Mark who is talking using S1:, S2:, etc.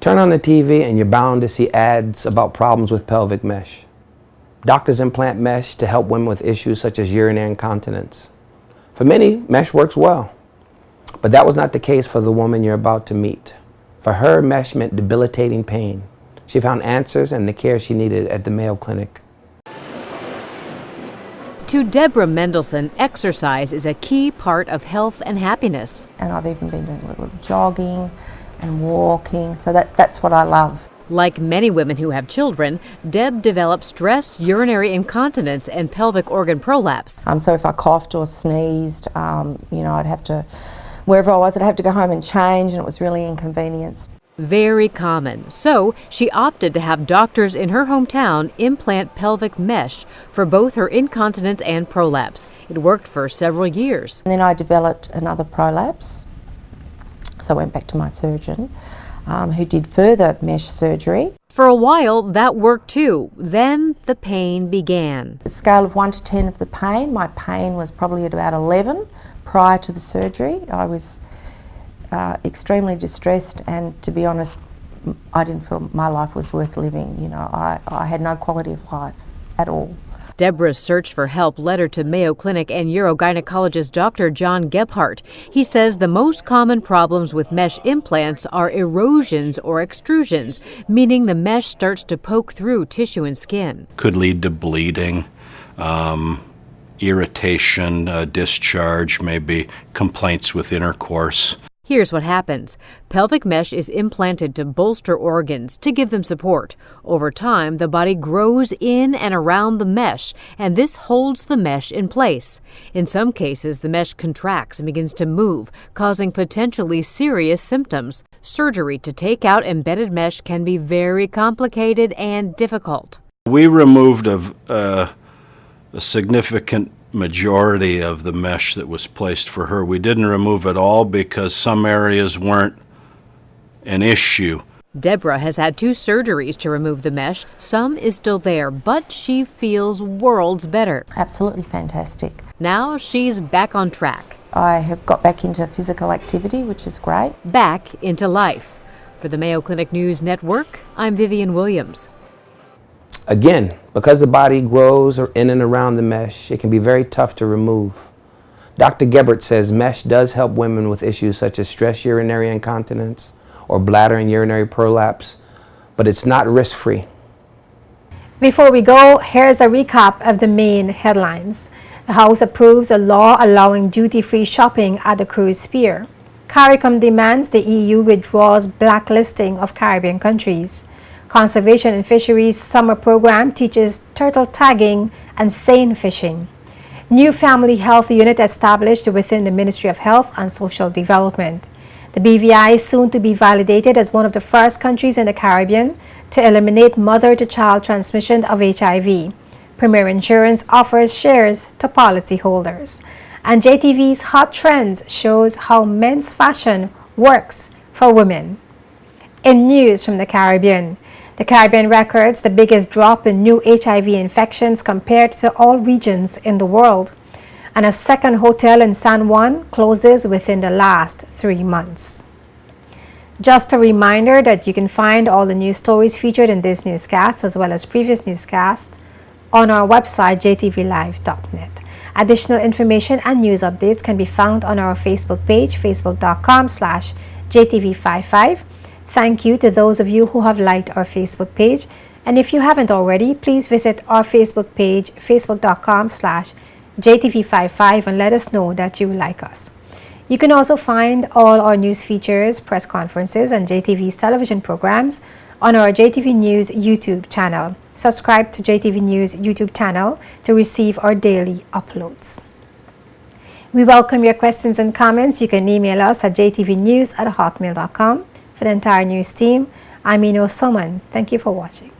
S1: Turn on the TV and you're bound to see ads about problems with pelvic mesh. Doctors implant mesh to help women with issues such as urinary incontinence. For many, mesh works well, but that was not the case for the woman you're about to meet. For her, mesh meant debilitating pain. She found answers and the care she needed at the Mayo Clinic.
S2: To Deborah Mendelson, exercise is a key part of health and happiness.
S3: And I've even been doing a little jogging and walking, so that's what I love.
S2: Like many women who have children, Deb developed stress, urinary incontinence, and pelvic organ prolapse.
S3: So if I coughed or sneezed, I'd have to, wherever I was, I'd have to go home and change, and it was really inconvenienced.
S2: Very common. So she opted to have doctors in her hometown implant pelvic mesh for both her incontinence and prolapse. It worked for several years.
S3: And then I developed another prolapse, so I went back to my surgeon, who did further mesh surgery.
S2: For a while, that worked too. Then the pain began.
S3: A scale of 1 to 10 of the pain, my pain was probably at about 11 prior to the surgery. I was extremely distressed, and to be honest, I didn't feel my life was worth living. I had no quality of life at all.
S2: Deborah's search for help led her to Mayo Clinic and urogynecologist Dr. John Gebhardt. He says the most common problems with mesh implants are erosions or extrusions, meaning the mesh starts to poke through tissue and skin.
S4: Could lead to bleeding, irritation, discharge, maybe complaints with intercourse.
S2: Here's what happens. Pelvic mesh is implanted to bolster organs, to give them support. Over time, the body grows in and around the mesh, and this holds the mesh in place. In some cases, the mesh contracts and begins to move, causing potentially serious symptoms. Surgery to take out embedded mesh can be very complicated and difficult.
S4: We removed a significant majority of the mesh that was placed for her. We didn't remove it all because some areas weren't an issue.
S2: Deborah has had 2 surgeries to remove the mesh. Some is still there, but she feels worlds better.
S3: Absolutely fantastic.
S2: Now she's back on track.
S3: I have got back into physical activity, which is great.
S2: Back into life. For the Mayo Clinic News Network, I'm Vivian Williams.
S1: Again, because the body grows in and around the mesh, it can be very tough to remove. Dr. Gebhardt says mesh does help women with issues such as stress urinary incontinence or bladder and urinary prolapse, but it's not risk-free.
S5: Before we go, here's a recap of the main headlines. The House approves a law allowing duty-free shopping at the cruise pier. CARICOM demands the EU withdraws blacklisting of Caribbean countries. Conservation and Fisheries Summer Program teaches turtle tagging and seine fishing. New Family Health Unit established within the Ministry of Health and Social Development. The BVI is soon to be validated as one of the first countries in the Caribbean to eliminate mother-to-child transmission of HIV. Premier Insurance offers shares to policyholders. And JTV's Hot Trends shows how men's fashion works for women. In news from the Caribbean, the Caribbean records the biggest drop in new HIV infections compared to all regions in the world. And a second hotel in San Juan closes within the last 3 months. Just a reminder that you can find all the news stories featured in this newscast as well as previous newscasts on our website jtvlive.net. Additional information and news updates can be found on our Facebook page, facebook.com/jtv55. Thank you to those of you who have liked our Facebook page. And if you haven't already, please visit our Facebook page, facebook.com/jtv55, and let us know that you like us. You can also find all our news features, press conferences, and JTV's television programs on our JTV News YouTube channel. Subscribe to JTV News YouTube channel to receive our daily uploads. We welcome your questions and comments. You can email us at jtvnews@hotmail.com. For the entire news team, I'm Ino Soman. Thank you for watching.